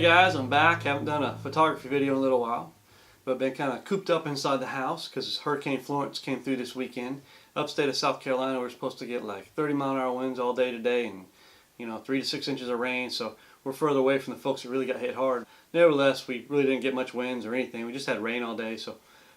guys, I'm back. Haven't done a photography video in a little while, but I've been kind of cooped up inside the house because Hurricane Florence came through this weekend. Upstate of South Carolina, we're supposed to get like 30-mile-an-hour winds all day today, and 3 to 6 inches of rain. So we're further away from the folks that really got hit hard. Nevertheless, we really didn't get much winds or anything. We just had rain all day. So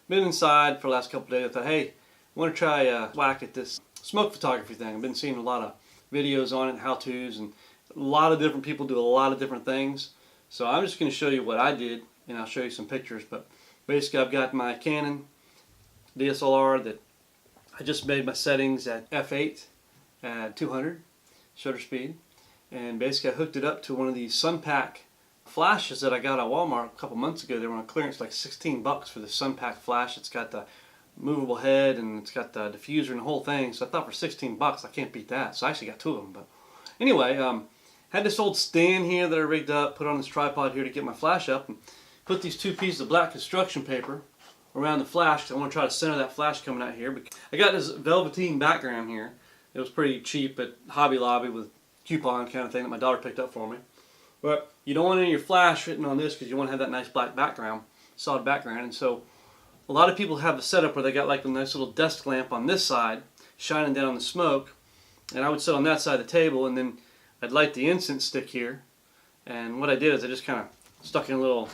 been inside for the last couple of days. I thought, hey, I want to try a whack at this smoke photography thing. I've been seeing a lot of videos on it, how-tos, and a lot of different people do a lot of different things. So I'm just going to show you what I did, and I'll show you some pictures. But basically, I've got my Canon DSLR that I just made my settings at f8 at 200 shutter speed, and basically I hooked it up to one of these Sunpak flashes that I got at Walmart a couple months ago. They were on clearance, like 16 bucks for the Sunpak flash. It's got the movable head and it's got the diffuser and the whole thing. So I thought for 16 bucks I can't beat that. So I actually got two of them. But anyway, had this old stand here that I rigged up, put on this tripod here to get my flash up, and put these two pieces of black construction paper around the flash because I want to try to center that flash coming out here. I got this velveteen background here. It was pretty cheap at Hobby Lobby with coupon kind of thing that my daughter picked up for me. But you don't want any of your flash fitting on this because you want to have that nice black background, solid background. And so a lot of people have the setup where they got like a nice little desk lamp on this side shining down the smoke, and I would sit on that side of the table, and then I'd light the incense stick here. And what I did is I just kind of stuck in a little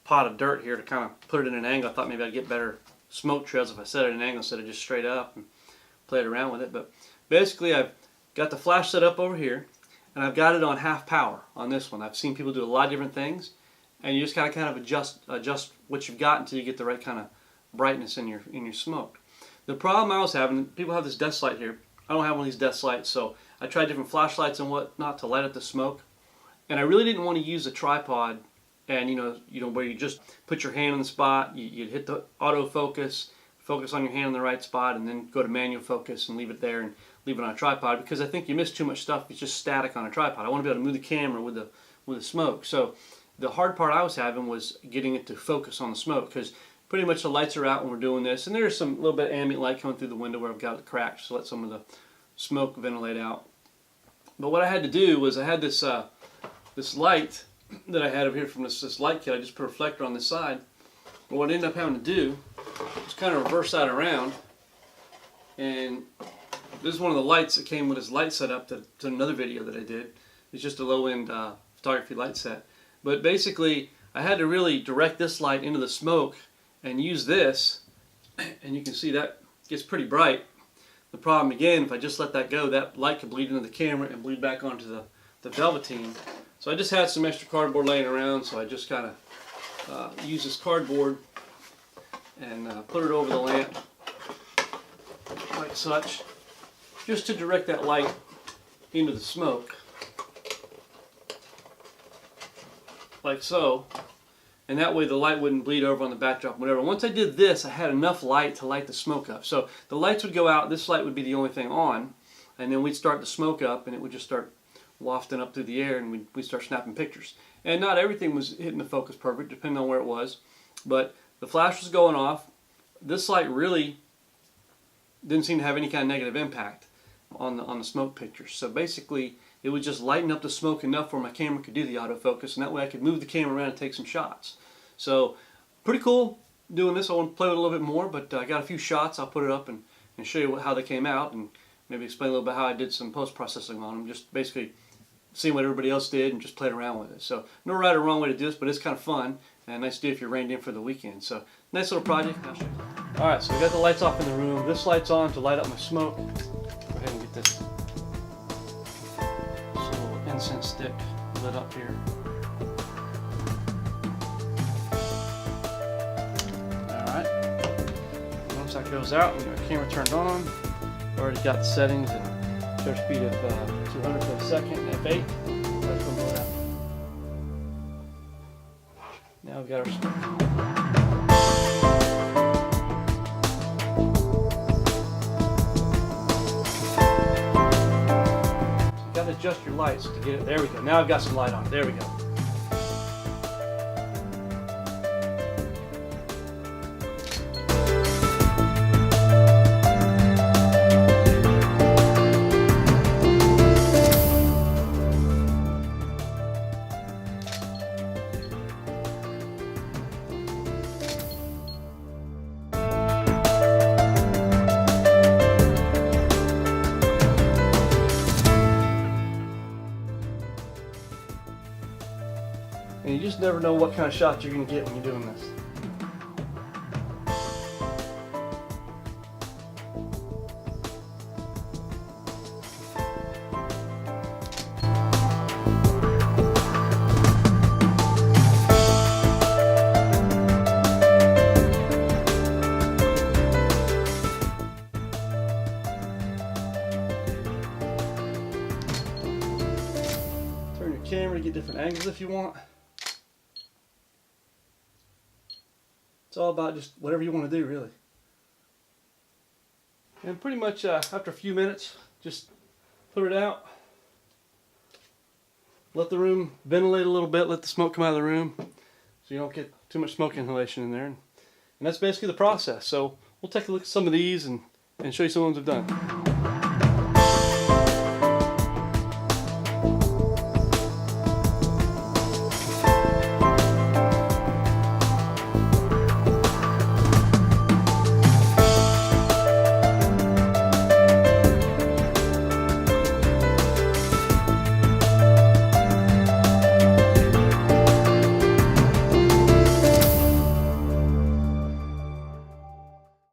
pot of dirt here to kind of put it in an angle. I thought maybe I'd get better smoke trails if I set it at an angle instead of just straight up and played around with it. But basically I've got the flash set up over here, and I've got it on half power on this one. I've seen people do a lot of different things, and you just gotta kind of adjust what you've got until you get the right kind of brightness in your smoke. The problem I was having, people have this desk light here. I don't have one of these desk lights, so I tried different flashlights and whatnot to light up the smoke, and I really didn't want to use a tripod and where you just put your hand on the spot, you'd hit the autofocus, focus on your hand in the right spot, and then go to manual focus and leave it there and leave it on a tripod, because I think you miss too much stuff. It's just static on a tripod. I want to be able to move the camera with the smoke. So the hard part I was having was getting it to focus on the smoke, because pretty much the lights are out when we're doing this, and there's some little bit of ambient light coming through the window where I've got it cracked to let some of the smoke ventilate out. But what I had to do was I had this this light that I had over here from this light kit. I just put a reflector on this side. But what I ended up having to do was kind of reverse that around, and this is one of the lights that came with this light setup to another video that I did. It's just a low-end photography light set. But basically, I had to really direct this light into the smoke and use this, and you can see that gets pretty bright. The problem again, if I just let that go, that light could bleed into the camera and bleed back onto the velveteen. So I just had some extra cardboard laying around, so I just kind of use this cardboard and put it over the lamp like such, just to direct that light into the smoke, like so, and that way the light wouldn't bleed over on the backdrop, whatever. Once I did this, I had enough light to light the smoke up. So the lights would go out, this light would be the only thing on, and then we'd start the smoke up, and it would just start wafting up through the air, and we'd start snapping pictures. And not everything was hitting the focus perfect, depending on where it was, but the flash was going off. This light really didn't seem to have any kind of negative impact on the smoke pictures. So basically, it would just lighten up the smoke enough where my camera could do the autofocus, and that way I could move the camera around and take some shots. So pretty cool doing this. I want to play with it a little bit more, but I got a few shots. I'll put it up and show you how they came out, and maybe explain a little bit how I did some post-processing on them. Just basically seeing what everybody else did and just played around with it. So no right or wrong way to do this, but it's kind of fun and nice to do if you're reined in for the weekend. So nice little project. Alright, so we got the lights off in the room. This light's on to light up my smoke. Go ahead and get this little incense stick lit up here. Alright, once that goes out, we got our camera turned on. Already got the settings and shutter speed of 200 for a second and f8. Let's go load out. Now we've got our smoke. Adjust your lights to get it. There we go. Now I've got some light on it. There we go. just never know what kind of shot you're going to get when you're doing this. Turn your camera to get different angles if you want. It's all about just whatever you want to do, really. And pretty much after a few minutes, just put it out. Let the room ventilate a little bit, let the smoke come out of the room so you don't get too much smoke inhalation in there. And that's basically the process. So we'll take a look at some of these and show you some ones I've done.